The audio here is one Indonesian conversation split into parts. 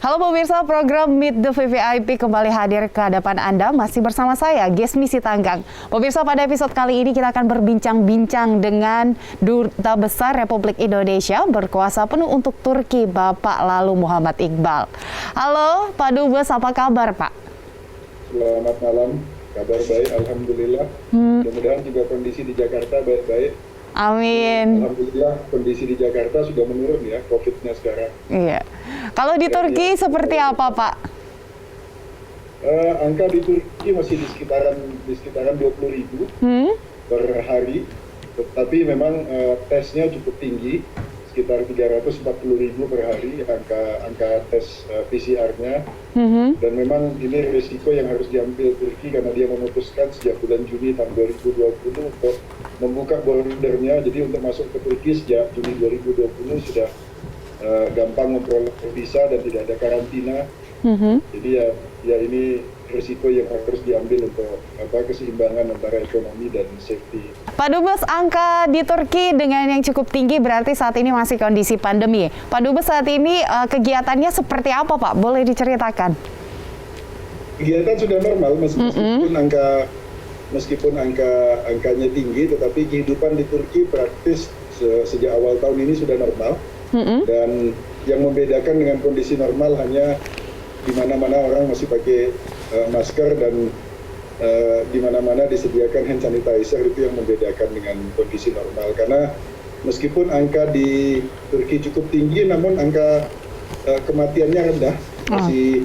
Halo pemirsa, program Meet the VVIP kembali hadir ke hadapan Anda. Masih bersama saya, Gesmi Sitanggang. Pemirsa, pada episode kali ini kita akan berbincang-bincang dengan Duta Besar Republik Indonesia berkuasa penuh untuk Turki, Bapak Lalu Muhammad Iqbal. Halo Pak Dubes, apa kabar Pak? Selamat malam, kabar baik, Alhamdulillah. Mudah-mudahan juga kondisi di Jakarta baik-baik. Amin. Alhamdulillah kondisi di Jakarta sudah menurun ya, COVID-nya sekarang. Iya. Kalau di Turki seperti apa Pak? Angka di Turki masih di sekitaran 20.000 per hari. Tetapi memang tesnya cukup tinggi, sekitar 340.000 per hari angka tes PCR-nya. Dan memang ini risiko yang harus diambil Turki karena dia memutuskan sejak bulan Juni tahun 2020 untuk membuka bordernya. Jadi untuk masuk ke Turki sejak Juni 2020 sudah gampang memperoleh visa dan tidak ada karantina. Jadi ya ini risiko yang harus diambil untuk keseimbangan antara ekonomi dan safety. Pak Dubes, angka di Turki dengan yang cukup tinggi berarti saat ini masih kondisi pandemi. Pak Dubes, saat ini kegiatannya seperti apa Pak? Boleh diceritakan? Kegiatan sudah normal meskipun angkanya tinggi, tetapi kehidupan di Turki praktis sejak awal tahun ini sudah normal. Dan yang membedakan dengan kondisi normal hanya di mana-mana orang masih pakai masker dan di mana-mana disediakan hand sanitizer. Itu yang membedakan dengan kondisi normal. Karena meskipun angka di Turki cukup tinggi, namun angka kematiannya rendah, masih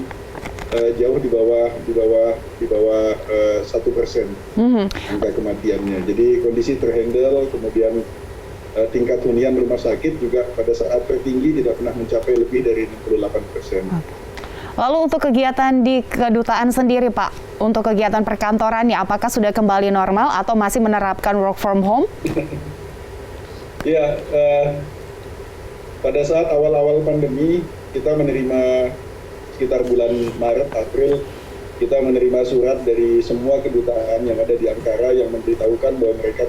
jauh di bawah 1% angka kematiannya. Jadi kondisi terhandle, kemudian tingkat hunian rumah sakit juga pada saat tertinggi tidak pernah mencapai lebih dari 68%. Lalu untuk kegiatan di kedutaan sendiri Pak, untuk kegiatan perkantorannya apakah sudah kembali normal atau masih menerapkan work from home? Ya, pada saat awal-awal pandemi kita menerima sekitar bulan Maret, April, kita menerima surat dari semua kedutaan yang ada di Ankara yang memberitahukan bahwa mereka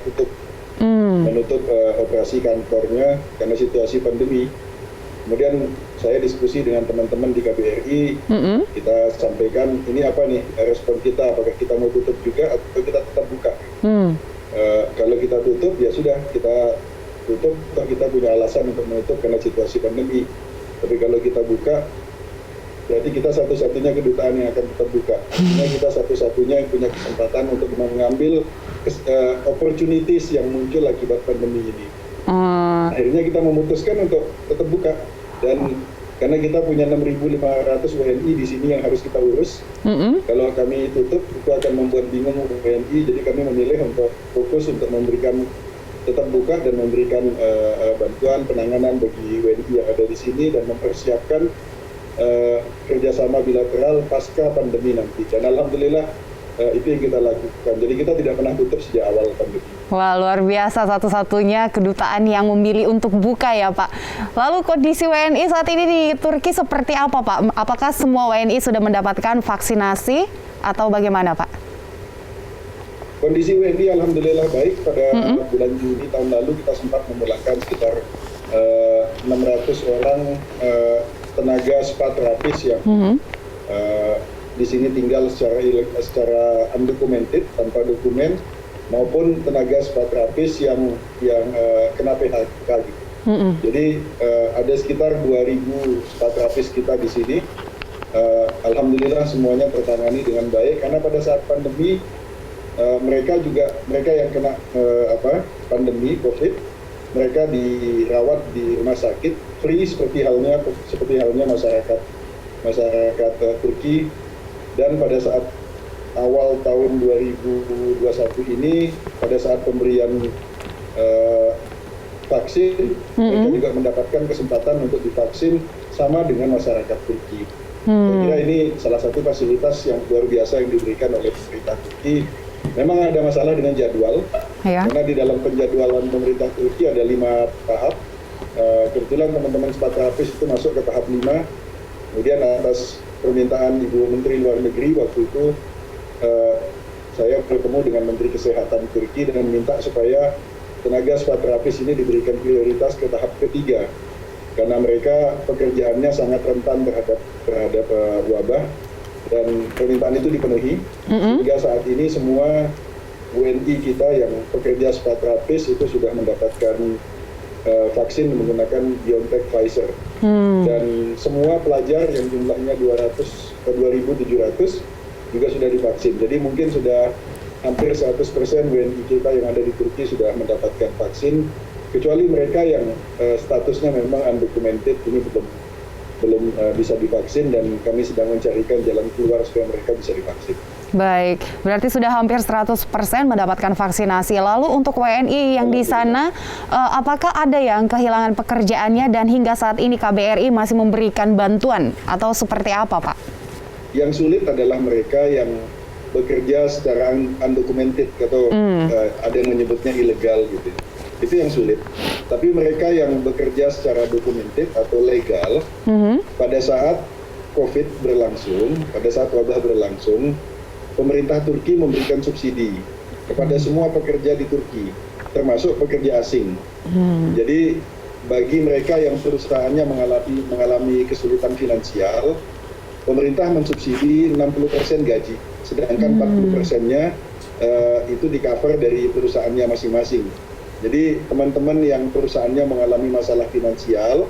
menutup operasi kantornya karena situasi pandemi. Kemudian saya diskusi dengan teman-teman di KBRI, kita sampaikan ini apa nih respon kita, apakah kita mau tutup juga atau kita tetap buka. Kalau kita tutup ya sudah, kita tutup, toh kita punya alasan untuk menutup karena situasi pandemi. Tapi kalau kita buka, berarti kita satu-satunya kedutaan yang akan tetap buka. Artinya kita satu-satunya yang punya kesempatan untuk mengambil opportunities yang muncul akibat pandemi ini. Akhirnya kita memutuskan untuk tetap buka. Dan karena kita punya 6.500 WNI di sini yang harus kita urus, kalau kami tutup itu akan membuat bingung WNI. Jadi kami memilih untuk fokus untuk memberikan tetap buka dan memberikan bantuan penanganan bagi WNI yang ada di sini dan mempersiapkan kerjasama bilateral pasca pandemi nanti. Dan alhamdulillah itu yang kita lakukan. Jadi kita tidak pernah tutup sejak awal pandemi. Wah, luar biasa, satu-satunya kedutaan yang memilih untuk buka ya Pak. Lalu kondisi WNI saat ini di Turki seperti apa Pak? Apakah semua WNI sudah mendapatkan vaksinasi atau bagaimana Pak? Kondisi WNI alhamdulillah baik. Pada bulan Juni tahun lalu kita sempat memulangkan sekitar 600 orang tenaga spa terapis yang di sini tinggal secara undocumented, tanpa dokumen, maupun tenaga spa terapis yang kena PHK gitu. Jadi ada sekitar 2.000 spa terapis kita di sini. Alhamdulillah semuanya tertangani dengan baik karena pada saat pandemi mereka yang kena pandemi COVID, mereka dirawat di rumah sakit free seperti halnya masyarakat Turki. Dan pada saat awal tahun 2021 ini, pada saat pemberian vaksin, mereka juga mendapatkan kesempatan untuk divaksin sama dengan masyarakat Turki. Saya kira ini salah satu fasilitas yang luar biasa yang diberikan oleh pemerintah Turki. Memang ada masalah dengan jadwal, karena di dalam penjadwalan pemerintah Turki ada 5 tahap. Kebetulan teman-teman spa terapis itu masuk ke tahap 5. Kemudian atas permintaan Ibu Menteri Luar Negeri waktu itu, saya bertemu dengan Menteri Kesehatan Turki dan meminta supaya tenaga spa terapis ini diberikan prioritas ke tahap ketiga. karena mereka pekerjaannya sangat rentan terhadap wabah, dan permintaan itu dipenuhi. Hingga saat ini semua WNI kita yang pekerja terapis itu sudah mendapatkan vaksin menggunakan BioNTech Pfizer. Dan semua pelajar yang jumlahnya 2.700 juga sudah divaksin. Jadi mungkin sudah hampir 100% WNI kita yang ada di Turki sudah mendapatkan vaksin, kecuali mereka yang statusnya memang undocumented, ini belum bisa divaksin, dan kami sedang mencarikan jalan keluar supaya mereka bisa divaksin. Baik, berarti sudah hampir 100% mendapatkan vaksinasi. Lalu untuk WNI yang di sana, apakah ada yang kehilangan pekerjaannya dan hingga saat ini KBRI masih memberikan bantuan atau seperti apa, Pak? Yang sulit adalah mereka yang bekerja secara undocumented atau ada yang menyebutnya ilegal gitu. Itu yang sulit. Tapi mereka yang bekerja secara documented atau legal, pada saat COVID berlangsung, pada saat wabah berlangsung, pemerintah Turki memberikan subsidi kepada semua pekerja di Turki, termasuk pekerja asing. Jadi bagi mereka yang perusahaannya mengalami kesulitan finansial, pemerintah mensubsidi 60% gaji, sedangkan 40%-nya itu di-cover dari perusahaannya masing-masing. Jadi teman-teman yang perusahaannya mengalami masalah finansial,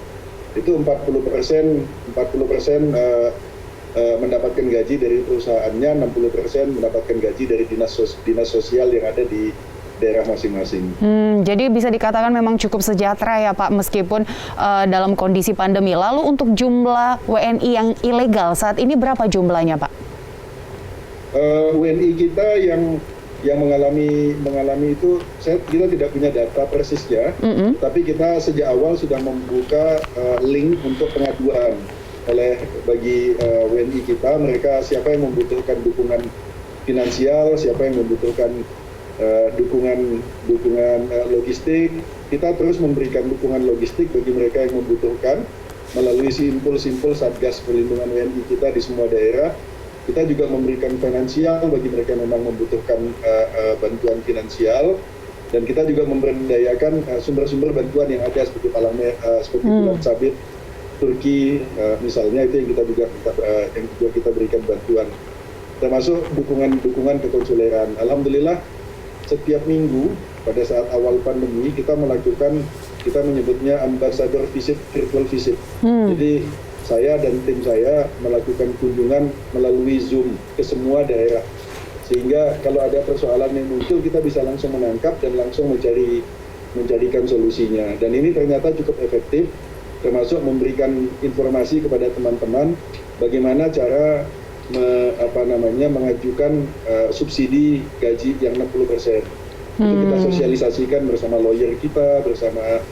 itu 40% mendapatkan gaji dari perusahaannya, 60% mendapatkan gaji dari dinas sosial yang ada di daerah masing-masing. Jadi bisa dikatakan memang cukup sejahtera ya Pak, meskipun dalam kondisi pandemi. Lalu untuk jumlah WNI yang ilegal saat ini berapa jumlahnya Pak? WNI kita yang mengalami itu, kita tidak punya data persisnya, tapi kita sejak awal sudah membuka link untuk pengaduan bagi WNI kita, mereka siapa yang membutuhkan dukungan finansial, siapa yang membutuhkan dukungan logistik, kita terus memberikan dukungan logistik bagi mereka yang membutuhkan melalui simpul-simpul Satgas Perlindungan WNI kita di semua daerah. Kita juga memberikan finansial bagi mereka yang memang membutuhkan bantuan finansial, dan kita juga memberdayakan sumber-sumber bantuan yang ada seperti seperti Bulan Sabit Turki, misalnya, itu yang juga kita berikan bantuan, termasuk dukungan kekonsuleran. Alhamdulillah setiap minggu pada saat awal pandemi kita menyebutnya ambassador visit, virtual visit. Jadi saya dan tim saya melakukan kunjungan melalui Zoom ke semua daerah, sehingga kalau ada persoalan yang muncul kita bisa langsung menangkap dan langsung mencarikan solusinya. Dan ini ternyata cukup efektif, termasuk memberikan informasi kepada teman-teman bagaimana cara mengajukan subsidi gaji yang 60%. Itu kita sosialisasikan bersama lawyer kita, bersama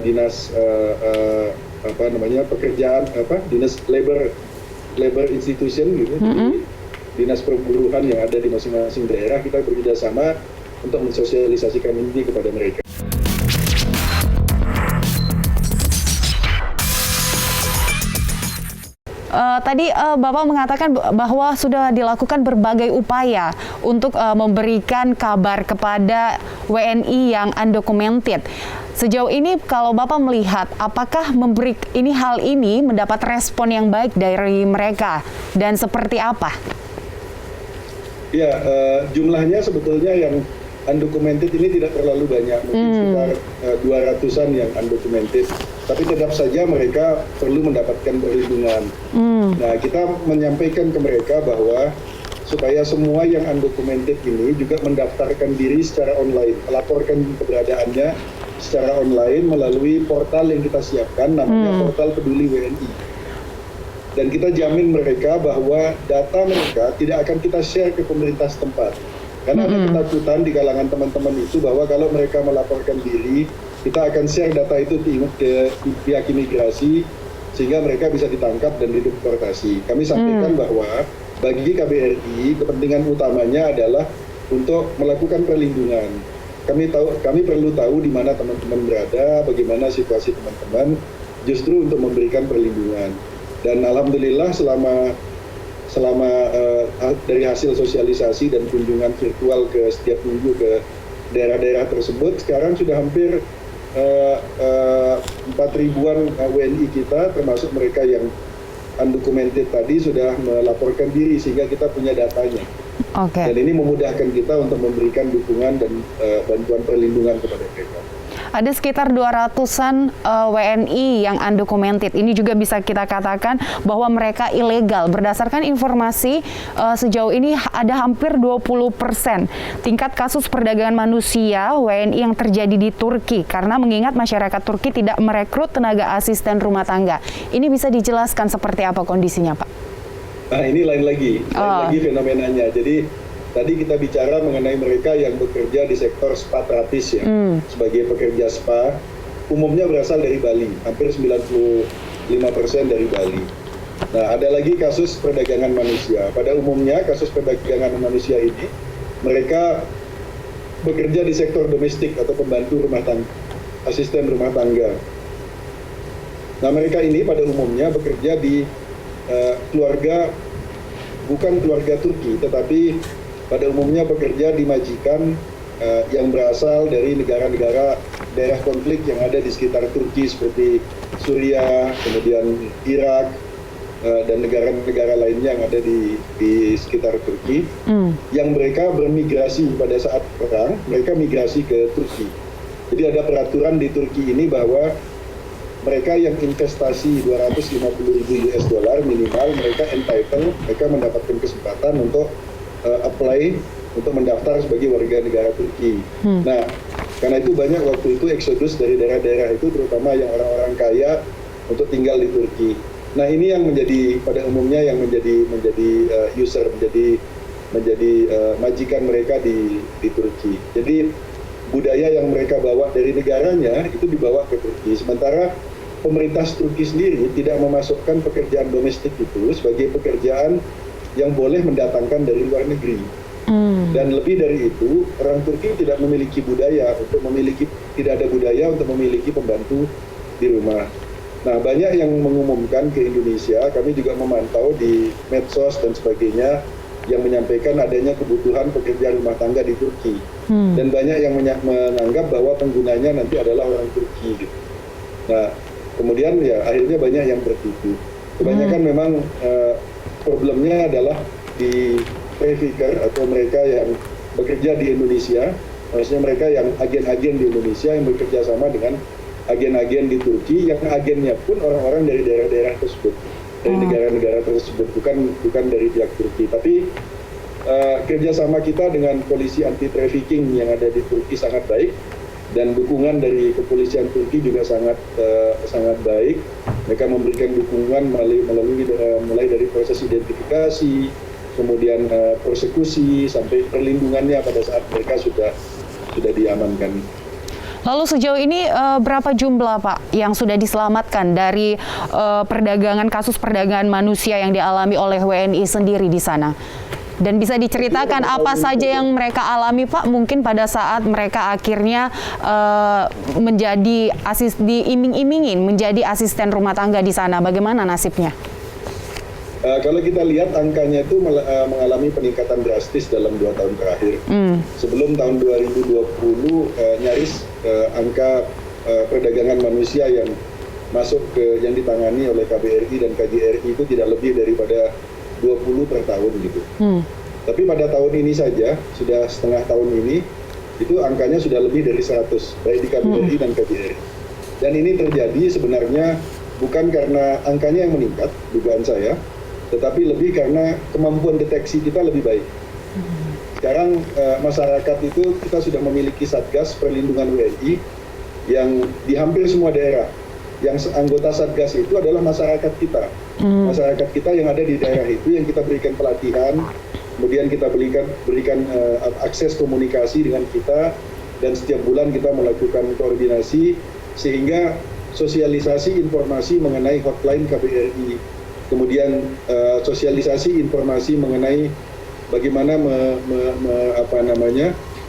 dinas dinas labor institution gitu, dinas perburuhan yang ada di masing-masing daerah. Kita bekerjasama untuk mensosialisasikan ini kepada mereka. Tadi Bapak mengatakan bahwa sudah dilakukan berbagai upaya untuk memberikan kabar kepada WNI yang undocumented. Sejauh ini kalau Bapak melihat, apakah hal ini mendapat respon yang baik dari mereka dan seperti apa? Ya, jumlahnya sebetulnya yang undocumented ini tidak terlalu banyak, mungkin sekitar 200-an yang undocumented. Tapi tetap saja mereka perlu mendapatkan perlindungan. Nah, kita menyampaikan ke mereka bahwa supaya semua yang undocumented ini juga mendaftarkan diri secara online, melaporkan keberadaannya secara online melalui portal yang kita siapkan, namanya Portal Peduli WNI. Dan kita jamin mereka bahwa data mereka tidak akan kita share ke pemerintah setempat. Karena ada ketakutan di kalangan teman-teman itu bahwa kalau mereka melaporkan diri, kita akan share data itu ke pihak imigrasi sehingga mereka bisa ditangkap dan dideportasi. Kami sampaikan bahwa bagi KBRI kepentingan utamanya adalah untuk melakukan perlindungan. Kami perlu tahu di mana teman-teman berada, bagaimana situasi teman-teman, justru untuk memberikan perlindungan. Dan alhamdulillah selama dari hasil sosialisasi dan kunjungan virtual ke setiap minggu ke daerah-daerah tersebut, sekarang sudah hampir 4 ribuan WNI kita, termasuk mereka yang undocumented tadi, sudah melaporkan diri sehingga kita punya datanya. Dan ini memudahkan kita untuk memberikan dukungan dan bantuan perlindungan kepada mereka. Ada sekitar 200-an WNI yang undocumented. Ini juga bisa kita katakan bahwa mereka ilegal. Berdasarkan informasi sejauh ini ada hampir 20% tingkat kasus perdagangan manusia WNI yang terjadi di Turki. Karena mengingat masyarakat Turki tidak merekrut tenaga asisten rumah tangga. Ini bisa dijelaskan seperti apa kondisinya, Pak? Nah, ini lain lagi fenomenanya. Jadi tadi kita bicara mengenai mereka yang bekerja di sektor spa terapis ya, sebagai pekerja spa, umumnya berasal dari Bali, hampir 95% dari Bali. Nah, ada lagi kasus perdagangan manusia. Pada umumnya kasus perdagangan manusia ini, mereka bekerja di sektor domestik atau pembantu rumah tangga, asisten rumah tangga. Nah, mereka ini pada umumnya bekerja di keluarga, bukan keluarga Turki, tetapi pada umumnya bekerja di majikan yang berasal dari negara-negara daerah konflik yang ada di sekitar Turki seperti Suriah, kemudian Irak, dan negara-negara lainnya yang ada di sekitar Turki, yang mereka bermigrasi pada saat perang, mereka migrasi ke Turki. Jadi ada peraturan di Turki ini bahwa mereka yang investasi 250.000 US dollar minimal, mereka entitled, mereka mendapatkan kesempatan untuk apply untuk mendaftar sebagai warga negara Turki. Nah, karena itu banyak waktu itu eksodus dari daerah-daerah itu, terutama yang orang-orang kaya untuk tinggal di Turki. Nah, ini yang menjadi pada umumnya yang menjadi user, menjadi majikan mereka di Turki. Jadi budaya yang mereka bawa dari negaranya itu dibawa ke Turki. Sementara pemerintah Turki sendiri tidak memasukkan pekerjaan domestik itu sebagai pekerjaan yang boleh mendatangkan dari luar negeri. Dan lebih dari itu, orang Turki tidak memiliki budaya tidak ada budaya untuk memiliki pembantu di rumah. Nah, banyak yang mengumumkan ke Indonesia, kami juga memantau di medsos dan sebagainya, yang menyampaikan adanya kebutuhan pekerja rumah tangga di Turki. Dan banyak yang menganggap bahwa penggunanya nanti adalah orang Turki. Gitu. Nah, kemudian ya akhirnya banyak yang tertipu. Kebanyakan memang problemnya adalah di trafficker atau mereka yang bekerja di Indonesia, maksudnya mereka yang agen-agen di Indonesia yang bekerja sama dengan agen-agen di Turki, yang agennya pun orang-orang dari daerah-daerah tersebut, dari negara-negara tersebut, bukan dari pihak Turki. Tapi kerjasama kita dengan polisi anti trafficking yang ada di Turki sangat baik, dan dukungan dari kepolisian Turki juga sangat baik. Mereka memberikan dukungan mulai dari proses identifikasi, kemudian persekusi, sampai perlindungannya pada saat mereka sudah diamankan. Lalu sejauh ini berapa jumlah, Pak, yang sudah diselamatkan dari kasus perdagangan manusia yang dialami oleh WNI sendiri di sana? Dan bisa diceritakan apa saja yang mereka alami, Pak, mungkin pada saat mereka akhirnya diiming-imingin menjadi asisten rumah tangga di sana. Bagaimana nasibnya? Kalau kita lihat angkanya itu mengalami peningkatan drastis dalam 2 tahun terakhir. Sebelum tahun 2020 nyaris angka perdagangan manusia yang masuk yang ditangani oleh KBRI dan KJRI itu tidak lebih daripada 20 per tahun gitu. Tapi pada tahun ini saja, sudah setengah tahun ini, itu angkanya sudah lebih dari 100, baik di KBRI dan KJRI. Dan ini terjadi sebenarnya bukan karena angkanya yang meningkat, dugaan saya, tetapi lebih karena kemampuan deteksi kita lebih baik. Sekarang masyarakat itu kita sudah memiliki Satgas Perlindungan WNI yang di hampir semua daerah. Yang anggota Satgas itu adalah masyarakat kita. Masyarakat kita yang ada di daerah itu yang kita berikan pelatihan, kemudian kita berikan akses komunikasi dengan kita, dan setiap bulan kita melakukan koordinasi sehingga sosialisasi informasi mengenai hotline KBRI, kemudian sosialisasi informasi mengenai bagaimana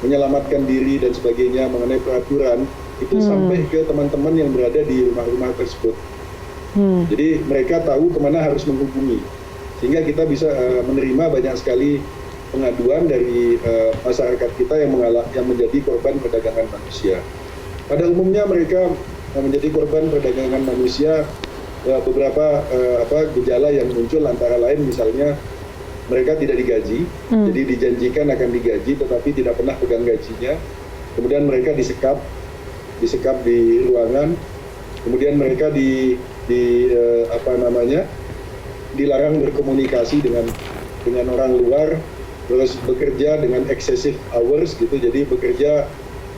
menyelamatkan diri dan sebagainya, mengenai peraturan itu sampai ke teman-teman yang berada di rumah-rumah tersebut. Jadi mereka tahu kemana harus menghubungi, sehingga kita bisa menerima banyak sekali pengaduan dari masyarakat kita yang menjadi korban perdagangan manusia. pada umumnya mereka menjadi korban perdagangan manusia. Beberapa gejala yang muncul antara lain misalnya mereka tidak digaji, jadi dijanjikan akan digaji tetapi tidak pernah pegang gajinya. Kemudian mereka disekap di ruangan, kemudian mereka dilarang berkomunikasi dengan orang luar, terus bekerja dengan excessive hours gitu, jadi bekerja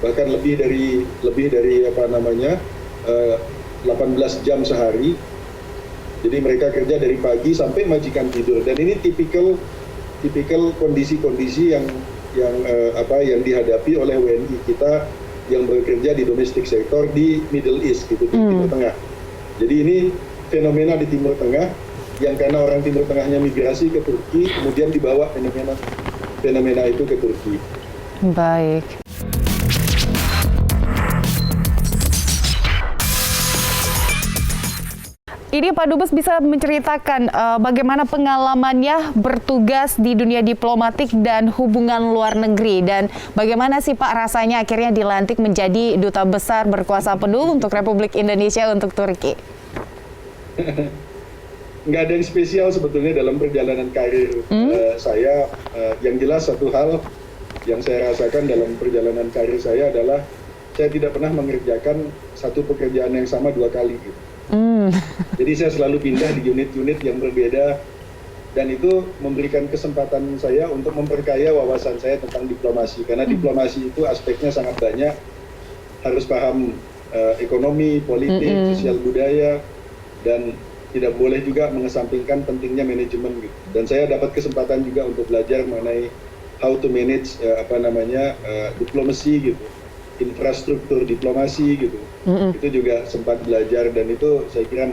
bahkan lebih dari 18 jam sehari. Jadi mereka kerja dari pagi sampai majikan tidur, dan ini tipikal kondisi-kondisi yang dihadapi oleh WNI kita yang bekerja di domestic sector di Middle East gitu, di Timur Tengah. Jadi ini fenomena di Timur Tengah yang karena orang Timur Tengahnya migrasi ke Turki, kemudian dibawa fenomena itu ke Turki. Baik. Ini Pak Dubes bisa menceritakan bagaimana pengalamannya bertugas di dunia diplomatik dan hubungan luar negeri, dan bagaimana sih Pak rasanya akhirnya dilantik menjadi Duta Besar berkuasa penuh untuk Republik Indonesia untuk Turki? Nggak ada yang spesial sebetulnya dalam perjalanan karir saya. Yang jelas satu hal yang saya rasakan dalam perjalanan karir saya adalah saya tidak pernah mengerjakan satu pekerjaan yang sama 2 kali gitu. Jadi saya selalu pindah di unit-unit yang berbeda, dan itu memberikan kesempatan saya untuk memperkaya wawasan saya tentang diplomasi, karena diplomasi itu aspeknya sangat banyak, harus paham ekonomi, politik, sosial budaya, dan tidak boleh juga mengesampingkan pentingnya manajemen gitu. Dan saya dapat kesempatan juga untuk belajar mengenai how to manage diplomasi gitu, infrastruktur diplomasi gitu. Itu juga sempat belajar, dan itu saya kira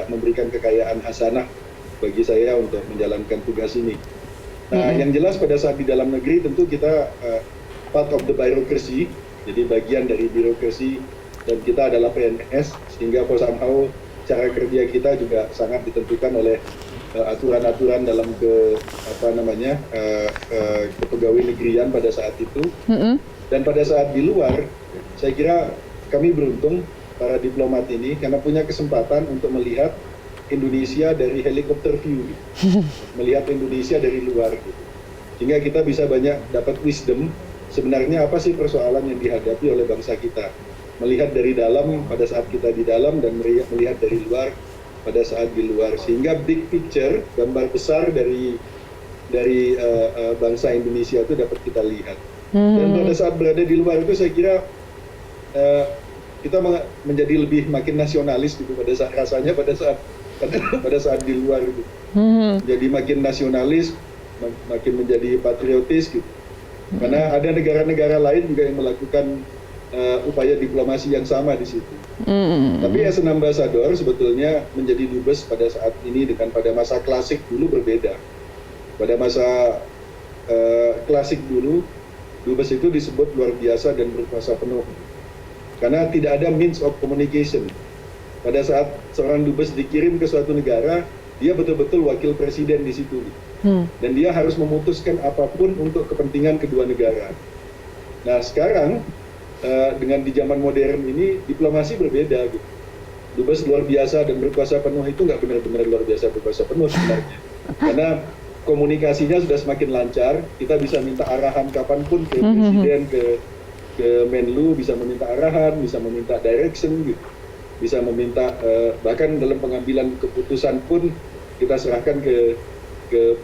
memberikan kekayaan hasanah bagi saya untuk menjalankan tugas ini. Nah, yang jelas pada saat di dalam negeri tentu kita part of the bureaucracy, jadi bagian dari birokrasi, dan kita adalah PNS, sehingga somehow cara kerja kita juga sangat ditentukan oleh aturan-aturan dalam kepegawai negerian pada saat itu. Dan pada saat di luar, saya kira kami beruntung para diplomat ini karena punya kesempatan untuk melihat Indonesia dari helikopter view, gitu. Melihat Indonesia dari luar, gitu. Sehingga kita bisa banyak dapat wisdom sebenarnya apa sih persoalan yang dihadapi oleh bangsa kita. Melihat dari dalam pada saat kita di dalam, dan melihat dari luar pada saat di luar, sehingga big picture, gambar besar dari bangsa Indonesia itu dapat kita lihat. Dan pada saat berada di luar itu saya kira kita menjadi lebih makin nasionalis gitu pada saat di luar gitu. Jadi makin nasionalis, makin menjadi patriotis gitu. Karena ada negara-negara lain juga yang melakukan upaya diplomasi yang sama di situ. Tapi as an ambassador sebetulnya menjadi dubes pada saat ini dengan pada masa klasik dulu berbeda. Pada masa klasik dulu, dubes itu disebut luar biasa dan berkuasa penuh. Karena tidak ada means of communication. Pada saat seorang dubes dikirim ke suatu negara, dia betul-betul wakil presiden di situ. Dan dia harus memutuskan apapun untuk kepentingan kedua negara. Nah sekarang, dengan di zaman modern ini, diplomasi berbeda. Gitu. Dubes luar biasa dan berkuasa penuh itu nggak benar-benar luar biasa berkuasa penuh sebenarnya. Karena komunikasinya sudah semakin lancar, kita bisa minta arahan kapanpun ke presiden, ke Menlu, bisa meminta arahan, bisa meminta direction, gitu. Bisa meminta bahkan dalam pengambilan keputusan pun kita serahkan ke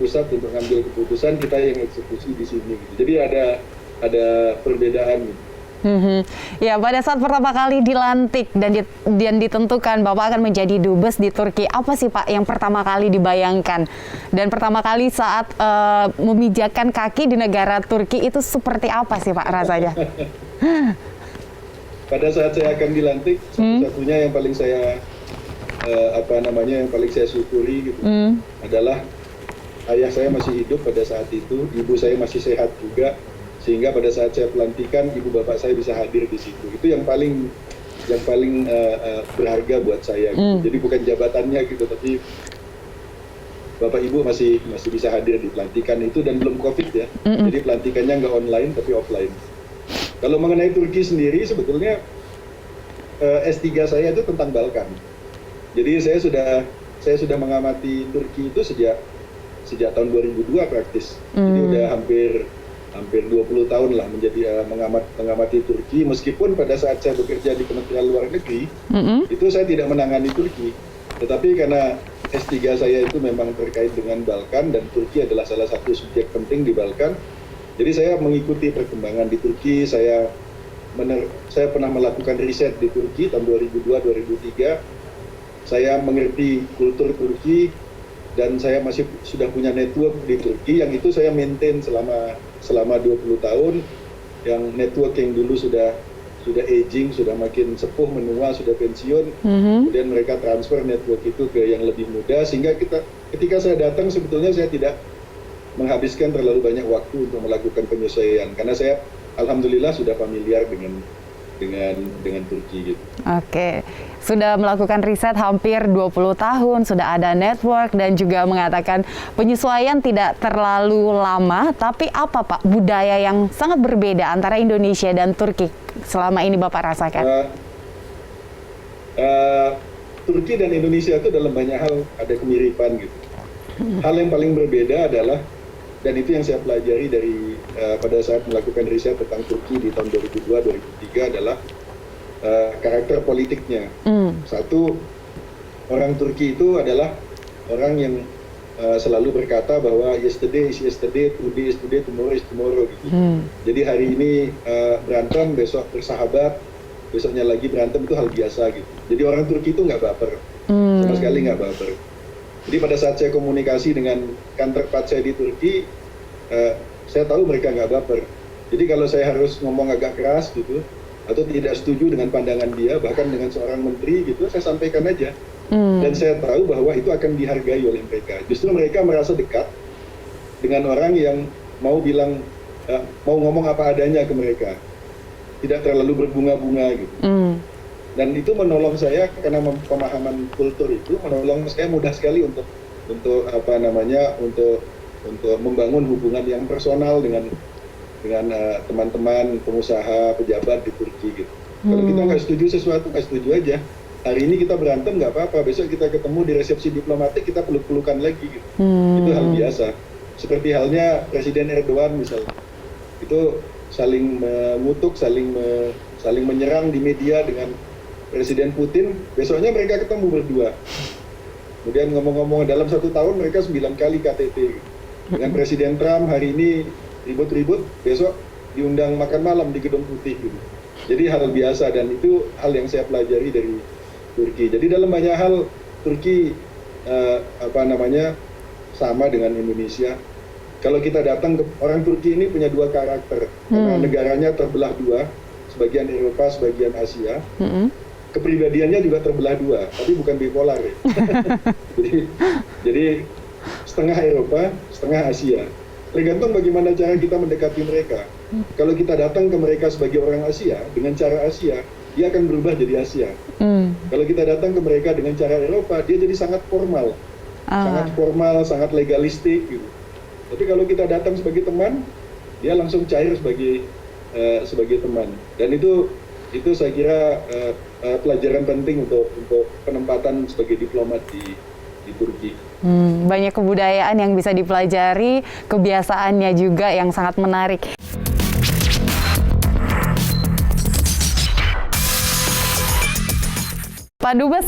pusat untuk mengambil keputusan, kita yang eksekusi di sini. Gitu. Jadi ada perbedaan. Gitu. Ya, pada saat pertama kali dilantik dan ditentukan Bapak akan menjadi dubes di Turki, apa sih Pak yang pertama kali dibayangkan? Dan pertama kali saat memijakkan kaki di negara Turki itu seperti apa sih Pak rasanya? Pada saat saya akan dilantik, satu-satunya yang paling saya yang paling saya syukuri gitu adalah ayah saya masih hidup pada saat itu, ibu saya masih sehat juga. Sehingga pada saat saya pelantikan, ibu bapak saya bisa hadir di situ. Itu yang paling berharga buat saya. Gitu. Jadi bukan jabatannya gitu, tapi bapak ibu masih bisa hadir di pelantikan itu, dan belum COVID ya. Jadi pelantikannya nggak online tapi offline. Kalau mengenai Turki sendiri, sebetulnya S3 saya itu tentang Balkan. Jadi saya sudah mengamati Turki itu sejak tahun 2002 praktis. Jadi udah hampir 20 tahun lah mengamati Turki, meskipun pada saat saya bekerja di Kementerian Luar Negeri itu saya tidak menangani Turki, tetapi karena S3 saya itu memang terkait dengan Balkan dan Turki adalah salah satu subjek penting di Balkan, jadi saya mengikuti perkembangan di Turki. Saya pernah melakukan riset di Turki tahun 2002-2003. Saya mengerti kultur Turki dan saya sudah punya network di Turki yang itu saya maintain selama 20 tahun, yang network yang dulu sudah aging, sudah makin sepuh, menua, sudah pensiun, kemudian mereka transfer network itu ke yang lebih muda, sehingga ketika saya datang sebetulnya saya tidak menghabiskan terlalu banyak waktu untuk melakukan penyesuaian, karena saya alhamdulillah sudah familiar dengan Turki gitu. Oke, sudah melakukan riset hampir 20 tahun, sudah ada network dan juga mengatakan penyesuaian tidak terlalu lama, tapi apa Pak budaya yang sangat berbeda antara Indonesia dan Turki selama ini Bapak rasakan? Turki dan Indonesia itu dalam banyak hal ada kemiripan gitu. Hal yang paling berbeda adalah, dan itu yang saya pelajari dari pada saat melakukan riset tentang Turki di tahun 2002-2003 adalah karakter politiknya. Satu, orang Turki itu adalah orang yang selalu berkata bahwa yesterday is yesterday, today is today, tomorrow is tomorrow gitu. Jadi hari ini berantem, besok bersahabat, besoknya lagi berantem, itu hal biasa gitu. Jadi orang Turki itu nggak baper, sama sekali nggak baper. Jadi pada saat saya komunikasi dengan counterpart saya di Turki, saya tahu mereka nggak baper. Jadi kalau saya harus ngomong agak keras gitu, atau tidak setuju dengan pandangan dia, bahkan dengan seorang menteri gitu, saya sampaikan aja. Dan saya tahu bahwa itu akan dihargai oleh mereka. Justru mereka merasa dekat dengan orang yang mau ngomong apa adanya ke mereka, tidak terlalu berbunga-bunga gitu. Dan itu menolong saya, karena pemahaman kultur itu menolong saya mudah sekali untuk membangun hubungan yang personal dengan teman-teman pengusaha, pejabat di Turki gitu. Kalau kita nggak setuju sesuatu, nggak setuju aja. Hari ini kita berantem nggak apa-apa, besok kita ketemu di resepsi diplomatik, kita peluk-pelukan lagi gitu. Itu hal biasa. Seperti halnya Presiden Erdogan misalnya, itu saling mengutuk, saling menyerang di media dengan Presiden Putin, besoknya mereka ketemu berdua. Kemudian ngomong-ngomong, dalam 1 tahun mereka 9 kali KTT. Dengan Presiden Trump hari ini ribut-ribut, besok diundang makan malam di Gedung Putih gitu. Jadi hal biasa, dan itu hal yang saya pelajari dari Turki. Jadi dalam banyak hal Turki sama dengan Indonesia. Kalau kita datang ke orang Turki ini punya 2 karakter, karena negaranya terbelah 2, sebagian Eropa, sebagian Asia. Kepribadiannya juga terbelah 2, tapi bukan bipolar ya. jadi setengah Eropa, setengah Asia. Tergantung bagaimana cara kita mendekati mereka. Kalau kita datang ke mereka sebagai orang Asia, dengan cara Asia, dia akan berubah jadi Asia. Kalau kita datang ke mereka dengan cara Eropa, dia jadi sangat formal. Sangat legalistik gitu. Tapi kalau kita datang sebagai teman, dia langsung cair sebagai teman. Dan itu saya kira pelajaran penting untuk penempatan sebagai diplomat di Turki. Banyak kebudayaan yang bisa dipelajari, kebiasaannya juga yang sangat menarik. Pak Dubes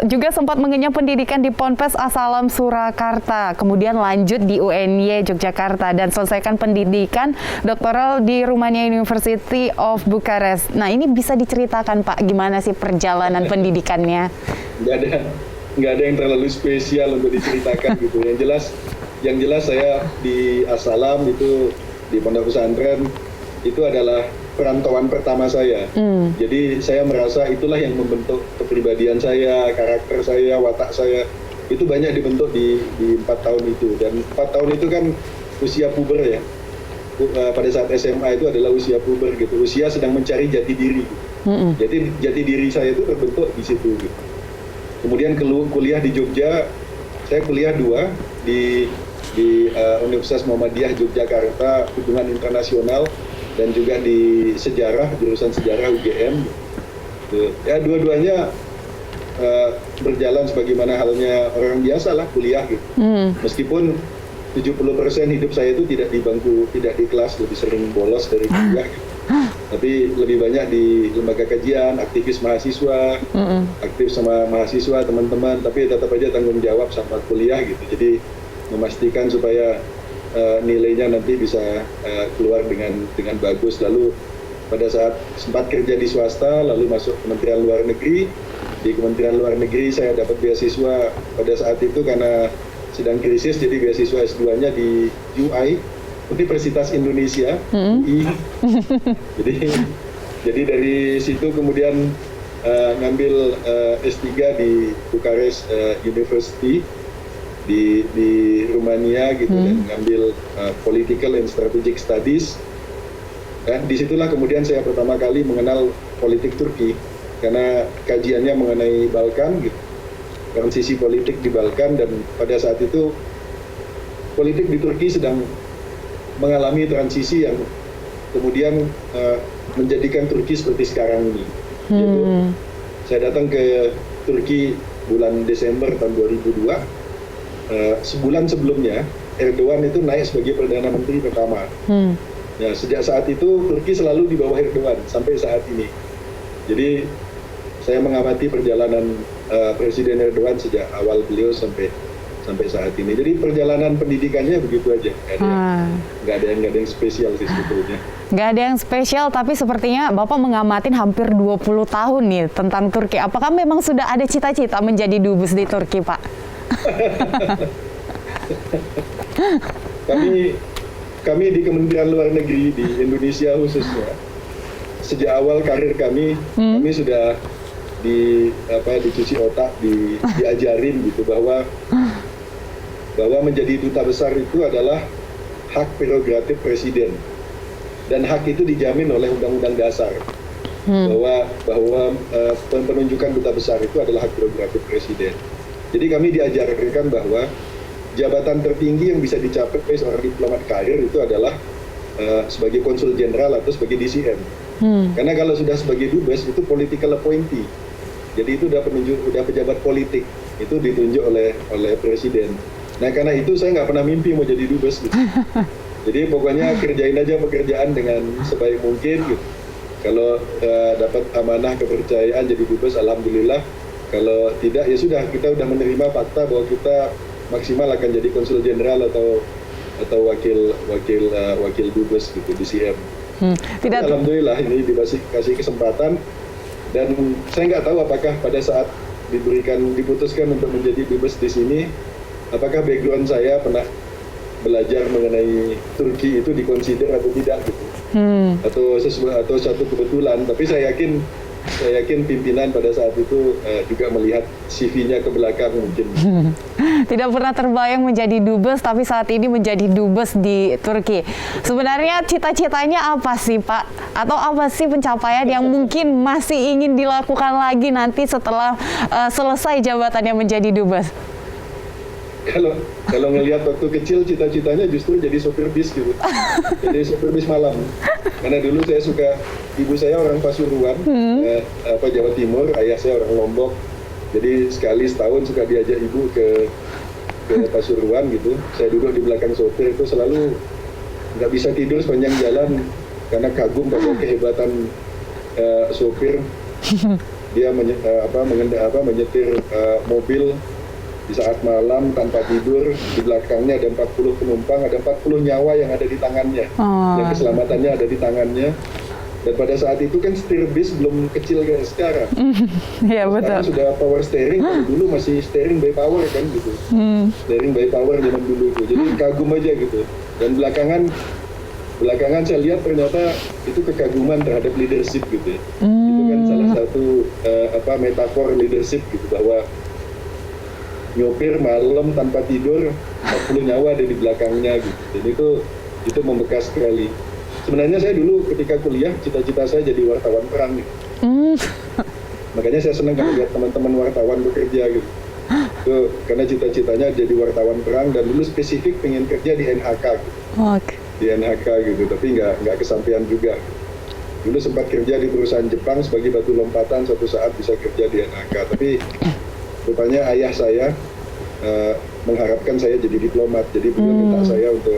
juga sempat mengenyam pendidikan di Ponpes Asalam Surakarta, kemudian lanjut di UNY Yogyakarta dan selesaikan pendidikan doktoral di Rumania University of Bucharest. Nah, ini bisa diceritakan Pak, gimana sih perjalanan pendidikannya? Nggak ada yang terlalu spesial untuk diceritakan gitu. Yang jelas saya di Asalam itu, di pondok pesantren, itu adalah perantauan pertama saya. Jadi saya merasa itulah yang membentuk kepribadian saya, karakter saya, watak saya. Itu banyak dibentuk di 4 tahun itu. Dan 4 tahun itu kan usia puber ya. Pada saat SMA itu adalah usia puber gitu. Usia sedang mencari jati diri. Jadi jati diri saya itu terbentuk di situ gitu. Kemudian kuliah di Jogja, saya kuliah 2 di Universitas Muhammadiyah Yogyakarta, Hubungan Internasional, dan juga di sejarah, jurusan sejarah UGM. gitu. Ya dua-duanya berjalan sebagaimana halnya orang biasa lah, kuliah gitu. Meskipun 70% hidup saya itu tidak di bangku, tidak di kelas, lebih sering bolos dari kuliah gitu. Tapi lebih banyak di lembaga kajian, aktivis mahasiswa, aktif sama mahasiswa, teman-teman, tapi tetap aja tanggung jawab sama kuliah gitu. Jadi memastikan supaya nilainya nanti bisa keluar dengan bagus. Lalu pada saat sempat kerja di swasta, lalu masuk Kementerian Luar Negeri. Di Kementerian Luar Negeri saya dapat beasiswa pada saat itu karena sedang krisis, jadi beasiswa S2-nya di UI, Universitas Indonesia, UI. Jadi dari situ kemudian ngambil S3 di Bucharest University di Rumania gitu, dan ngambil Political and Strategic Studies. Dan disitulah kemudian saya pertama kali mengenal politik Turki, karena kajiannya mengenai Balkan gitu, transisi politik di Balkan, dan pada saat itu politik di Turki sedang mengalami transisi yang kemudian menjadikan Turki seperti sekarang ini. Yaitu, saya datang ke Turki bulan Desember tahun 2002. Sebulan sebelumnya Erdogan itu naik sebagai Perdana Menteri pertama. Nah, sejak saat itu Turki selalu di bawah Erdogan sampai saat ini. Jadi saya mengamati perjalanan Presiden Erdogan sejak awal beliau sampai saat ini. Jadi perjalanan pendidikannya begitu aja. Nggak ada yang spesial sih sebetulnya. Nggak ada yang spesial, tapi sepertinya Bapak mengamatin hampir 20 tahun nih tentang Turki. Apakah memang sudah ada cita-cita menjadi dubes di Turki, Pak? Kami di Kementerian Luar Negeri di Indonesia khususnya, sejak awal karir kami sudah dicuci otak, diajarin gitu bahwa menjadi duta besar itu adalah hak prerogatif presiden, dan hak itu dijamin oleh Undang-Undang Dasar, bahwa penunjukan duta besar itu adalah hak prerogatif presiden. Jadi kami diajarkan bahwa jabatan tertinggi yang bisa dicapai seorang diplomat karir itu adalah sebagai konsul jenderal atau sebagai DCM. Karena kalau sudah sebagai dubes itu political appointee. Jadi itu udah pejabat politik, itu ditunjuk oleh presiden. Nah karena itu saya nggak pernah mimpi mau jadi dubes gitu. Jadi pokoknya kerjain aja pekerjaan dengan sebaik mungkin gitu. Kalau dapat amanah kepercayaan jadi dubes, alhamdulillah. Kalau tidak ya sudah, kita udah menerima fakta bahwa kita maksimal akan jadi konsul jenderal atau wakil dubes gitu di CM. Alhamdulillah ini dikasih kesempatan, dan saya nggak tahu apakah pada saat diputuskan untuk menjadi dubes di sini, apakah background saya pernah belajar mengenai Turki itu dikonsider atau tidak gitu, atau satu kebetulan. Tapi saya yakin pimpinan pada saat itu juga melihat CV-nya ke belakang mungkin. Tidak pernah terbayang menjadi dubes, tapi saat ini menjadi dubes di Turki. Sebenarnya cita-citanya apa sih, Pak? Atau apa sih pencapaian yang mungkin masih ingin dilakukan lagi nanti setelah selesai jabatannya menjadi dubes? Kalau ngelihat waktu kecil, cita-citanya justru jadi sopir bis gitu. Jadi sopir bis malam. Karena dulu saya suka, ibu saya orang Pasuruan, Jawa Timur, ayah saya orang Lombok. Jadi sekali setahun suka diajak ibu ke Pasuruan gitu. Saya duduk di belakang sopir, itu selalu nggak bisa tidur sepanjang jalan karena kagum pada kehebatan sopir. Dia menyetir mobil di saat malam tanpa tidur, di belakangnya ada 40 penumpang, ada 40 nyawa yang ada di tangannya, dan keselamatannya ada di tangannya. Dan pada saat itu kan setir bis belum kecil kayak sekarang. Iya betul. Sekarang sudah power steering, kalau dulu masih steering by power kan gitu. Steering by power zaman dulu itu. Jadi kagum aja gitu. Dan belakangan saya lihat ternyata itu kekaguman terhadap leadership gitu ya. Itu kan salah satu metafor leadership gitu, bahwa nyopir malam tanpa tidur, 40 nyawa ada di belakangnya gitu. Jadi itu membekas sekali. Sebenarnya saya dulu ketika kuliah, cita-cita saya jadi wartawan perang gitu. Makanya saya senang kalau lihat teman-teman wartawan bekerja gitu. Itu karena cita-citanya jadi wartawan perang, dan dulu spesifik pengen kerja di NHK gitu. Di NHK gitu, tapi nggak kesampaian juga. Dulu sempat kerja di perusahaan Jepang sebagai batu lompatan, suatu saat bisa kerja di NHK. Tapi rupanya ayah saya mengharapkan saya jadi diplomat. Jadi beliau minta saya untuk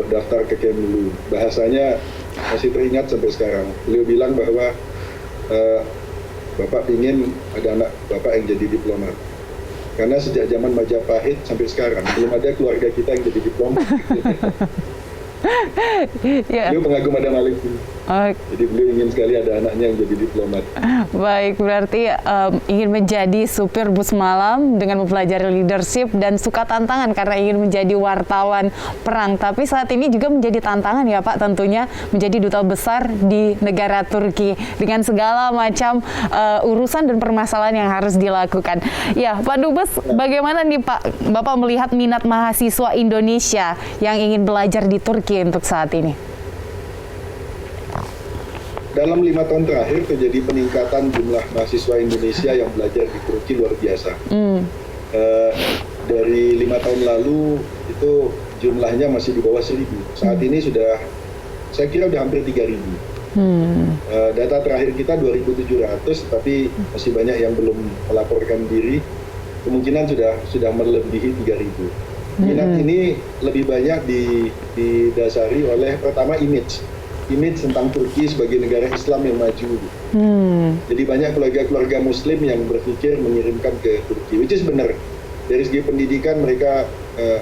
daftar ke Kemlu. Bahasanya masih teringat sampai sekarang. Beliau bilang bahwa Bapak ingin ada anak Bapak yang jadi diplomat. Karena sejak zaman Majapahit sampai sekarang belum ada keluarga kita yang jadi diplomat. Ya. Beliau pengagum Adam Malik. Jadi beliau ingin sekali ada anaknya yang jadi diplomat. Baik, berarti ingin menjadi supir bus malam dengan mempelajari leadership dan suka tantangan karena ingin menjadi wartawan perang. Tapi saat ini juga menjadi tantangan ya Pak, tentunya menjadi duta besar di negara Turki dengan segala macam urusan dan permasalahan yang harus dilakukan. Ya, Pak Dubes, bagaimana nih Pak, Bapak melihat minat mahasiswa Indonesia yang ingin belajar di Turki untuk saat ini? Dalam 5 tahun terakhir terjadi peningkatan jumlah mahasiswa Indonesia yang belajar di Turki luar biasa. Dari 5 tahun lalu itu jumlahnya masih di bawah 1.000. Saat ini sudah, saya kira sudah hampir 3.000. Data terakhir kita 2.700, tapi masih banyak yang belum melaporkan diri. Kemungkinan sudah melebihi 3.000. Minat ini lebih banyak didasari oleh pertama image tentang Turki sebagai negara Islam yang maju. Jadi banyak keluarga-keluarga Muslim yang berpikir mengirimkan ke Turki, which is benar. Dari segi pendidikan mereka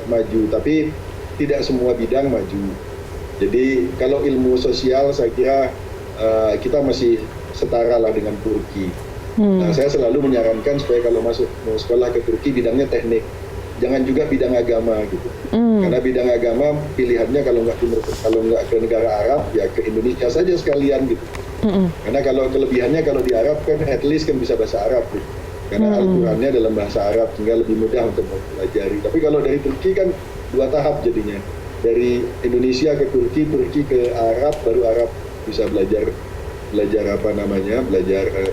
maju, tapi tidak semua bidang maju. Jadi kalau ilmu sosial saya kira kita masih setara lah dengan Turki. Nah, saya selalu menyarankan supaya kalau mau sekolah ke Turki bidangnya teknik. Jangan juga bidang agama gitu, karena bidang agama pilihannya kalau nggak ke negara Arab ya ke Indonesia saja sekalian gitu. Karena kalau kelebihannya kalau di Arab kan at least kan bisa bahasa Arab gitu. Karena Al-Qurannya dalam bahasa Arab sehingga lebih mudah untuk mempelajari. Tapi kalau dari Turki kan 2 tahap jadinya, dari Indonesia ke Turki, Turki ke Arab, baru Arab bisa belajar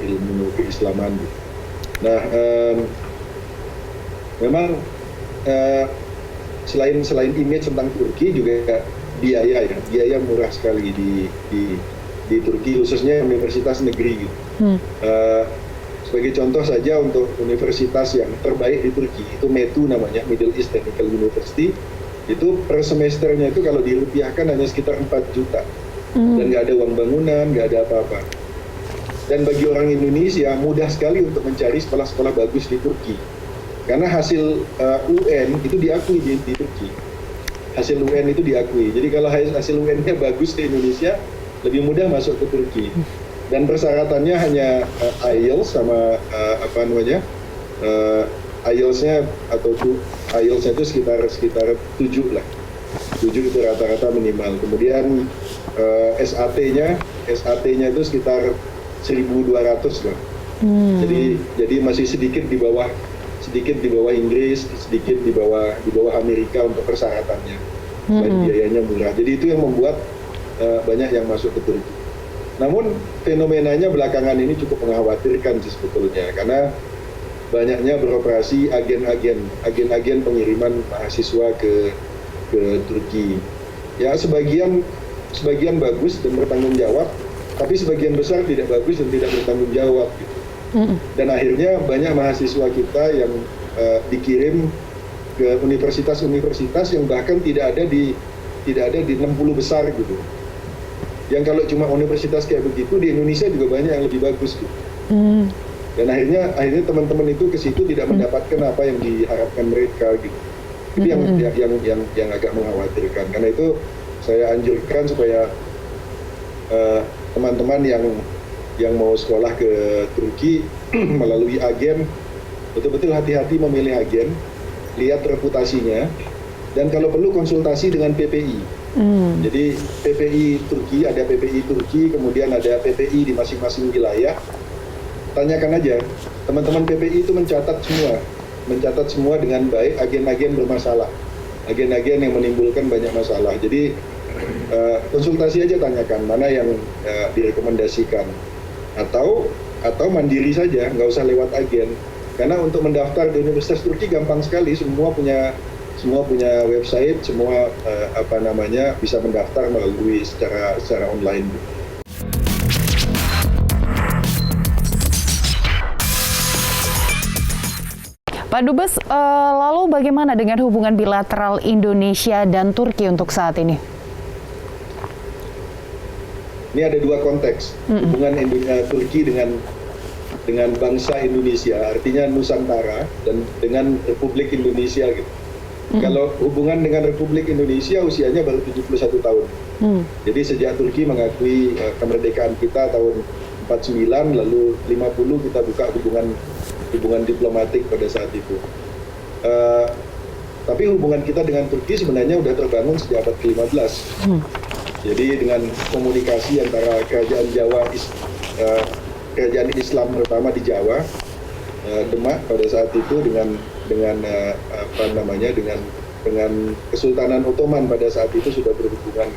ilmu keislaman gitu. Nah, memang selain image tentang Turki juga biaya murah sekali di Turki, khususnya universitas negeri gitu. Sebagai contoh saja untuk universitas yang terbaik di Turki itu METU namanya, Middle East Technical University, itu per semesternya itu kalau dirupiahkan hanya sekitar 4 juta dan nggak ada uang bangunan, nggak ada apa-apa. Dan bagi orang Indonesia mudah sekali untuk mencari sekolah-sekolah bagus di Turki. Karena hasil UN itu diakui di Turki. Hasil UN itu diakui. Jadi kalau hasil UN-nya bagus di Indonesia, lebih mudah masuk ke Turki. Dan persyaratannya hanya IELTS sama IELTS-nya itu sekitar 7 lah. 7 itu rata-rata minimal. Kemudian SAT-nya itu sekitar 1.200 lah. Jadi masih sedikit di bawah Inggris, sedikit di bawah Amerika untuk persyaratannya. Dan biayanya murah. Jadi itu yang membuat banyak yang masuk ke Turki. Namun fenomenanya belakangan ini cukup mengkhawatirkan sih sebetulnya, karena banyaknya beroperasi agen-agen pengiriman mahasiswa ke Turki. Ya sebagian bagus dan bertanggung jawab, tapi sebagian besar tidak bagus dan tidak bertanggung jawab gitu. Dan akhirnya banyak mahasiswa kita yang dikirim ke universitas-universitas yang bahkan tidak ada di 60 besar gitu. Yang kalau cuma universitas kayak begitu di Indonesia juga banyak yang lebih bagus gitu. Dan akhirnya teman-teman itu ke situ tidak mendapatkan apa yang diharapkan mereka gitu. Itu yang agak mengkhawatirkan. Karena itu saya anjurkan supaya teman-teman yang mau sekolah ke Turki melalui agen, betul-betul hati-hati memilih agen, lihat reputasinya, dan kalau perlu konsultasi dengan PPI. Jadi PPI Turki, ada PPI Turki, kemudian ada PPI di masing-masing wilayah. Tanyakan aja, teman-teman PPI itu mencatat semua dengan baik agen-agen bermasalah, agen-agen yang menimbulkan banyak masalah. Jadi konsultasi aja, tanyakan mana yang direkomendasikan. Atau mandiri saja, nggak usah lewat agen. Karena untuk mendaftar di Universitas Turki gampang sekali, semua punya website, semua bisa mendaftar melalui secara online. Pak Dubes, lalu bagaimana dengan hubungan bilateral Indonesia dan Turki untuk saat ini? Ini ada dua konteks, hubungan Turki dengan bangsa Indonesia, artinya Nusantara, dan dengan Republik Indonesia gitu. Kalau hubungan dengan Republik Indonesia usianya baru 71 tahun. Jadi sejak Turki mengakui kemerdekaan kita tahun 49, lalu 50 kita buka hubungan diplomatik pada saat itu. Tapi hubungan kita dengan Turki sebenarnya sudah terbangun sejak abad ke-15. Jadi dengan komunikasi antara kerajaan Islam pertama di Jawa, Demak pada saat itu dengan Kesultanan Ottoman pada saat itu sudah berhubungan.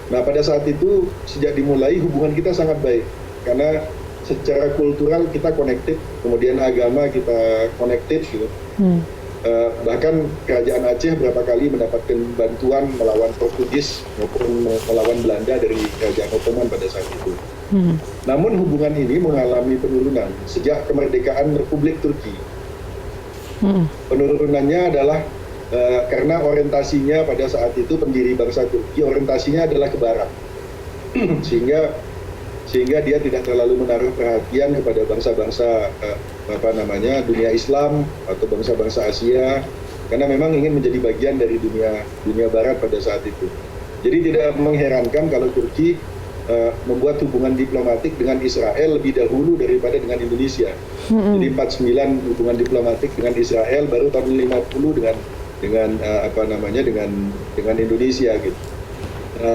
Nah pada saat itu sejak dimulai hubungan kita sangat baik karena secara kultural kita connected, kemudian agama kita connected gitu. Bahkan kerajaan Aceh berapa kali mendapatkan bantuan melawan Portugis maupun melawan Belanda dari kerajaan Ottoman pada saat itu. Namun hubungan ini mengalami penurunan sejak kemerdekaan Republik Turki. Penurunannya adalah karena orientasinya pada saat itu pendiri bangsa Turki orientasinya adalah ke barat, sehingga dia tidak terlalu menaruh perhatian kepada bangsa-bangsa dunia Islam atau bangsa-bangsa Asia, karena memang ingin menjadi bagian dari dunia barat pada saat itu. Jadi tidak mengherankan kalau Turki membuat hubungan diplomatik dengan Israel lebih dahulu daripada dengan Indonesia. Jadi 49 hubungan diplomatik dengan Israel, baru tahun 50 dengan Indonesia gitu.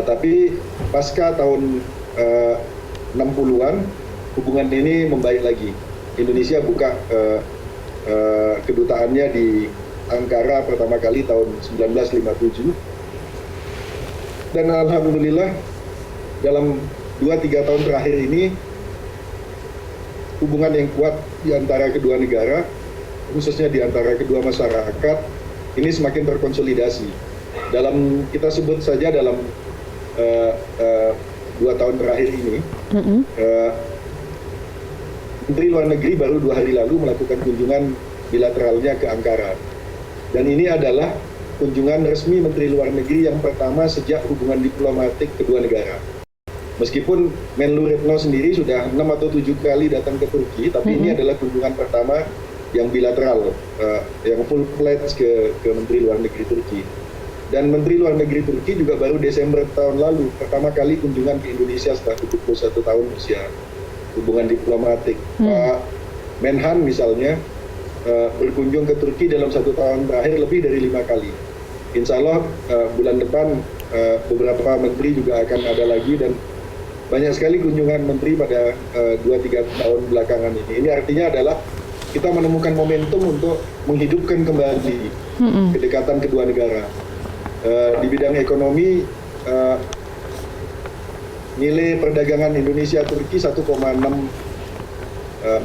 Tapi pasca tahun 60-an hubungan ini membaik lagi. Indonesia buka kedutaannya di Ankara pertama kali tahun 1957. Dan alhamdulillah dalam 2-3 tahun terakhir ini hubungan yang kuat di antara kedua negara, khususnya di antara kedua masyarakat, ini semakin terkonsolidasi. Kita sebut saja dalam 2 tahun terakhir ini, Menteri Luar Negeri baru 2 hari lalu melakukan kunjungan bilateralnya ke Ankara. Dan ini adalah kunjungan resmi Menteri Luar Negeri yang pertama sejak hubungan diplomatik kedua negara. Meskipun Menlu Retno sendiri sudah 6 atau 7 kali datang ke Turki, tapi ini adalah kunjungan pertama yang bilateral, yang full-fledged ke Menteri Luar Negeri Turki. Dan Menteri Luar Negeri Turki juga baru Desember tahun lalu pertama kali kunjungan ke Indonesia setelah 71 tahun usia hubungan diplomatik. Pak Menhan misalnya berkunjung ke Turki dalam 1 tahun terakhir lebih dari 5 kali. Insya Allah bulan depan beberapa menteri juga akan ada lagi, dan banyak sekali kunjungan menteri pada 2-3 tahun belakangan ini. Ini artinya adalah kita menemukan momentum untuk menghidupkan kembali kedekatan kedua negara. Di bidang ekonomi, nilai perdagangan Indonesia-Turki 1,6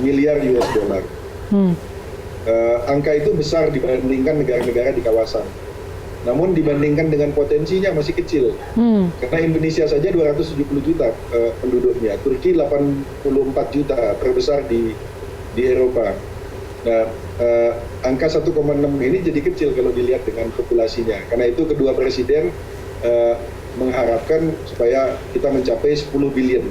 miliar US dollar. Angka itu besar dibandingkan negara-negara di kawasan. Namun dibandingkan dengan potensinya masih kecil. Karena Indonesia saja 270 juta penduduknya, Turki 84 juta, terbesar di Eropa. Nah, angka 1,6 ini jadi kecil kalau dilihat dengan populasinya. Karena itu kedua presiden mengharapkan supaya kita mencapai 10 billion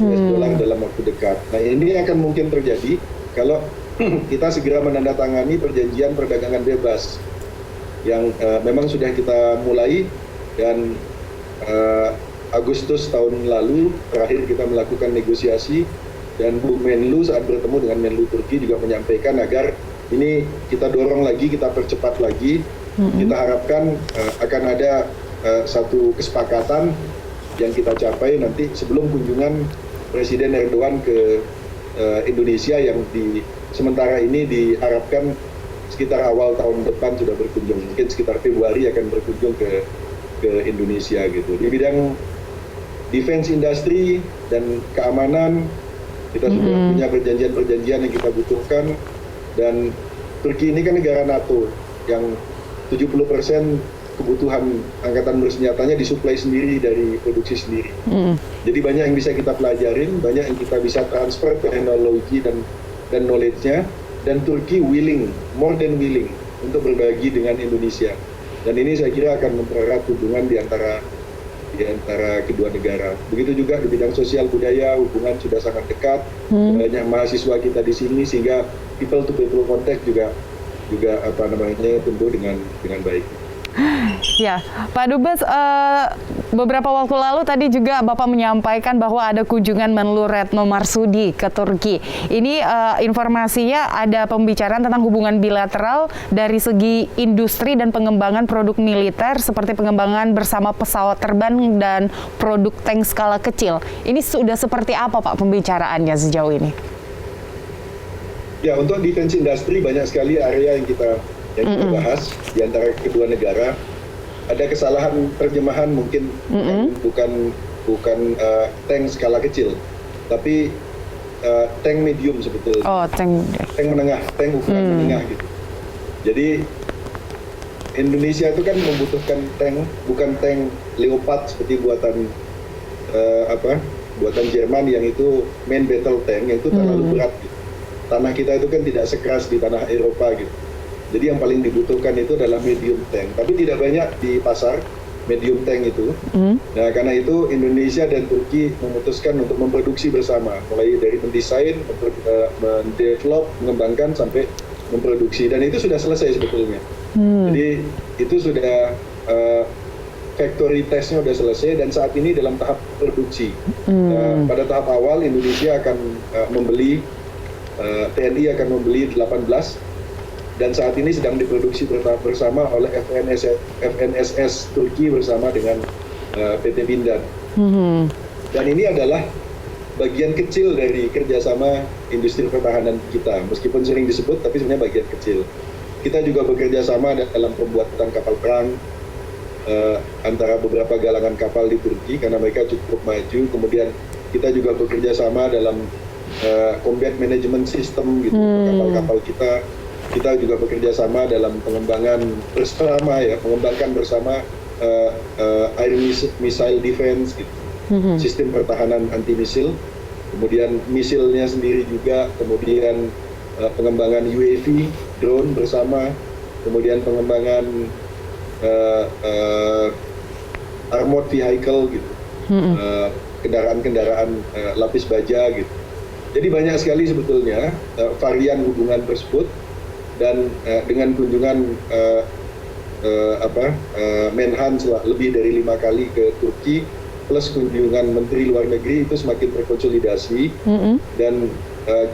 US dollar dalam waktu dekat. Nah, ini akan mungkin terjadi kalau kita segera menandatangani perjanjian perdagangan bebas yang memang sudah kita mulai, dan Agustus tahun lalu terakhir kita melakukan negosiasi, dan Bu Menlu saat bertemu dengan Menlu Turki juga menyampaikan agar ini kita dorong lagi, kita percepat lagi. Kita harapkan akan ada satu kesepakatan yang kita capai nanti sebelum kunjungan Presiden Erdogan ke Indonesia, yang sementara ini diharapkan sekitar awal tahun depan sudah berkunjung, mungkin sekitar Februari akan berkunjung ke Indonesia gitu. Di bidang defense industry dan keamanan kita sudah punya perjanjian-perjanjian yang kita butuhkan, dan Turki ini kan negara NATO yang 70% kebutuhan angkatan bersenjatanya disuplai sendiri dari produksi sendiri. Jadi banyak yang bisa kita pelajarin, banyak yang kita bisa transfer teknologi dan knowledge-nya, dan Turki more than willing untuk berbagi dengan Indonesia. Dan ini saya kira akan mempererat hubungan di antara kedua negara. Begitu juga di bidang sosial budaya, hubungan sudah sangat dekat. Banyak mahasiswa kita di sini sehingga people to people contact juga tumbuh dengan baik. Ya, Pak Dubes, beberapa waktu lalu tadi juga Bapak menyampaikan bahwa ada kunjungan Menlu Retno Marsudi ke Turki. Ini informasinya ada pembicaraan tentang hubungan bilateral dari segi industri dan pengembangan produk militer seperti pengembangan bersama pesawat terbang dan produk tank skala kecil. Ini sudah seperti apa Pak pembicaraannya sejauh ini? Ya, untuk defense industry banyak sekali area yang kita bahas di antara kedua negara. Ada kesalahan terjemahan mungkin bukan tank skala kecil, tapi tank medium sebetulnya. Oh, tank menengah, tank ukuran menengah gitu. Jadi Indonesia itu kan membutuhkan tank, bukan tank Leopard seperti buatan Jerman yang itu main battle tank yang itu terlalu berat gitu. Tanah kita itu kan tidak sekeras di tanah Eropa gitu. Jadi yang paling dibutuhkan itu adalah medium tank. Tapi tidak banyak di pasar medium tank itu. Nah, karena itu Indonesia dan Turki memutuskan untuk memproduksi bersama. Mulai dari mendesain, mendevelop, mengembangkan, sampai memproduksi. Dan itu sudah selesai sebetulnya. Jadi itu sudah factory testnya sudah selesai dan saat ini dalam tahap produksi. Pada tahap awal Indonesia akan membeli, TNI akan membeli 18 dan saat ini sedang diproduksi bersama oleh FNSS Turki bersama dengan PT Pindad. Dan ini adalah bagian kecil dari kerjasama industri pertahanan kita. Meskipun sering disebut, tapi sebenarnya bagian kecil. Kita juga bekerja sama dalam pembuatan kapal perang antara beberapa galangan kapal di Turki karena mereka cukup maju. Kemudian kita juga bekerja sama dalam combat management system gitu, kapal-kapal kita. Kita juga bekerja sama dalam pengembangan bersama mengembangkan bersama air missile defense gitu. Sistem pertahanan anti misil, kemudian misilnya sendiri juga, kemudian pengembangan UAV, drone bersama, kemudian pengembangan armored vehicle gitu, kendaraan-kendaraan lapis baja gitu. Jadi banyak sekali sebetulnya varian hubungan tersebut. Dan dengan kunjungan Menhan lebih dari 5 kali ke Turki plus kunjungan Menteri Luar Negeri itu semakin terkonsolidasi dan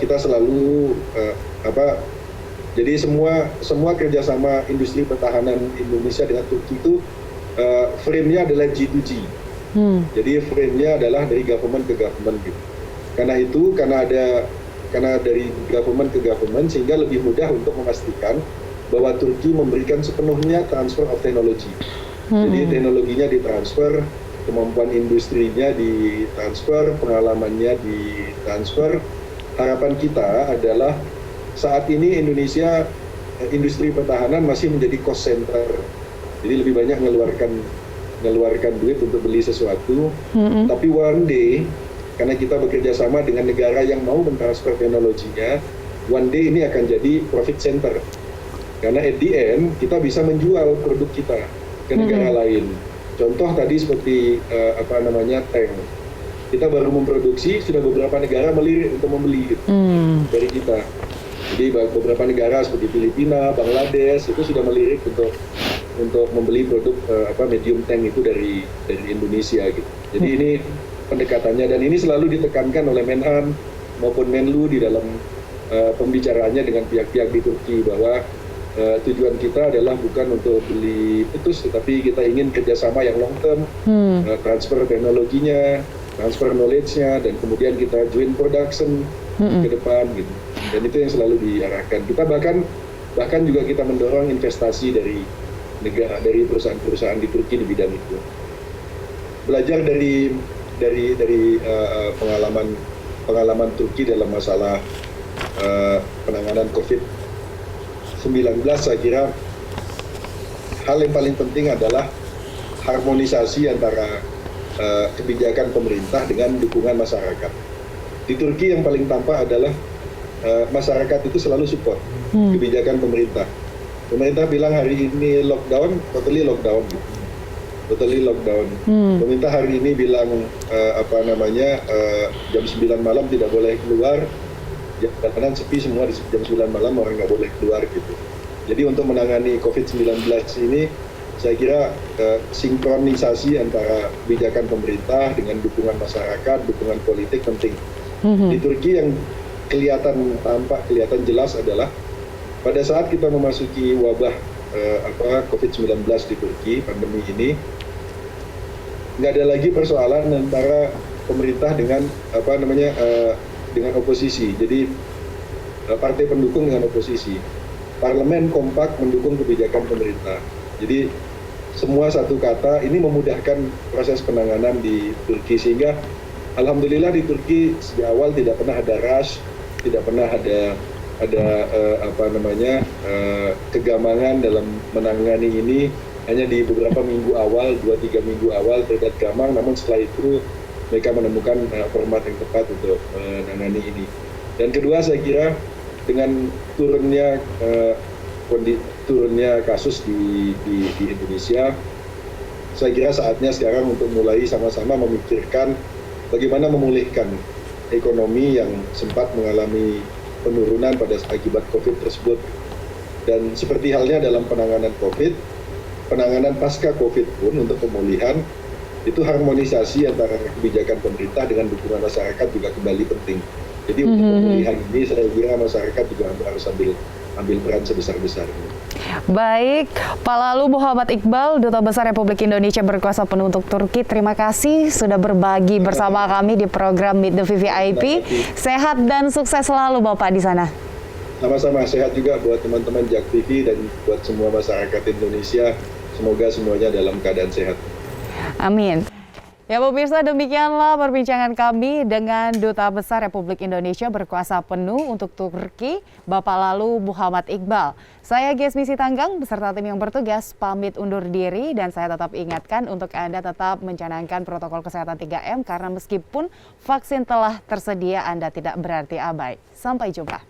kita selalu jadi semua kerjasama industri pertahanan Indonesia dengan Turki itu frame-nya adalah G2G. Jadi frame-nya adalah dari government ke government gitu. Karena dari government ke government sehingga lebih mudah untuk memastikan bahwa Turki memberikan sepenuhnya transfer of technology. Jadi teknologinya ditransfer, kemampuan industrinya ditransfer, pengalamannya ditransfer. Harapan kita adalah saat ini Indonesia industri pertahanan masih menjadi cost center. Jadi lebih banyak mengeluarkan duit untuk beli sesuatu, tapi one day karena kita bekerja sama dengan negara yang mau mentransfer teknologinya, one day ini akan jadi profit center. Karena at the end, kita bisa menjual produk kita ke negara lain. Contoh tadi seperti tank. Kita baru memproduksi, sudah beberapa negara melirik untuk membeli dari kita. Jadi beberapa negara seperti Filipina, Bangladesh, itu sudah melirik untuk membeli produk medium tank itu dari Indonesia gitu. Jadi ini pendekatannya, dan ini selalu ditekankan oleh Menhan maupun Menlu di dalam pembicaraannya dengan pihak-pihak di Turki bahwa tujuan kita adalah bukan untuk beli putus, tetapi kita ingin kerjasama yang long term, transfer teknologinya, transfer knowledge-nya, dan kemudian kita joint production ke depan gitu. Dan itu yang selalu diarahkan. Kita bahkan juga kita mendorong investasi dari perusahaan-perusahaan di Turki di bidang itu. Belajar dari pengalaman Turki dalam masalah penanganan COVID-19, saya kira hal yang paling penting adalah harmonisasi antara kebijakan pemerintah dengan dukungan masyarakat. Di Turki yang paling tampak adalah masyarakat itu selalu support kebijakan pemerintah. Pemerintah bilang hari ini lockdown, totally lockdown. Totally lockdown. Pemerintah hari ini bilang jam 9 malam tidak boleh keluar, jalanan sepi semua di jam 9 malam orang nggak boleh keluar gitu. Jadi untuk menangani COVID-19 ini, saya kira sinkronisasi antara kebijakan pemerintah dengan dukungan masyarakat, dukungan politik penting. Di Turki yang kelihatan jelas adalah pada saat kita memasuki wabah COVID-19 di Turki, pandemi ini, nggak ada lagi persoalan antara pemerintah dengan dengan oposisi. Jadi partai pendukung dengan oposisi. Parlemen kompak mendukung kebijakan pemerintah. Jadi semua satu kata, ini memudahkan proses penanganan di Turki, sehingga alhamdulillah di Turki sejak awal tidak pernah ada rush, tidak pernah ada kegamangan dalam menangani ini. Hanya di beberapa minggu awal, 2-3 minggu awal terlihat gamang, namun setelah itu mereka menemukan format yang tepat untuk menangani ini. Dan kedua, saya kira dengan turunnya kasus di Indonesia, saya kira saatnya sekarang untuk mulai sama-sama memikirkan bagaimana memulihkan ekonomi yang sempat mengalami penurunan pada akibat COVID tersebut. Dan seperti halnya dalam penanganan COVID, penanganan pasca COVID pun untuk pemulihan, itu harmonisasi antara kebijakan pemerintah dengan dukungan masyarakat juga kembali penting. Jadi untuk pemulihan ini saya kira masyarakat juga harus ambil peran sebesar-besarnya. Baik, Pak Lalu Muhammad Iqbal, Duta Besar Republik Indonesia berkuasa penuh untuk Turki. Terima kasih sudah berbagi bersama kami di program Meet the VVIP. Sehat dan sukses selalu Bapak di sana. Sama-sama, sehat juga buat teman-teman JAK TV dan buat semua masyarakat Indonesia. Semoga semuanya dalam keadaan sehat. Amin. Ya pemirsa, demikianlah perbincangan kami dengan Duta Besar Republik Indonesia berkuasa penuh untuk Turki, Bapak Lalu Muhammad Iqbal. Saya Gesmi Sitanggang beserta tim yang bertugas pamit undur diri, dan saya tetap ingatkan untuk Anda tetap mencanangkan protokol kesehatan 3M karena meskipun vaksin telah tersedia, Anda tidak berarti abai. Sampai jumpa.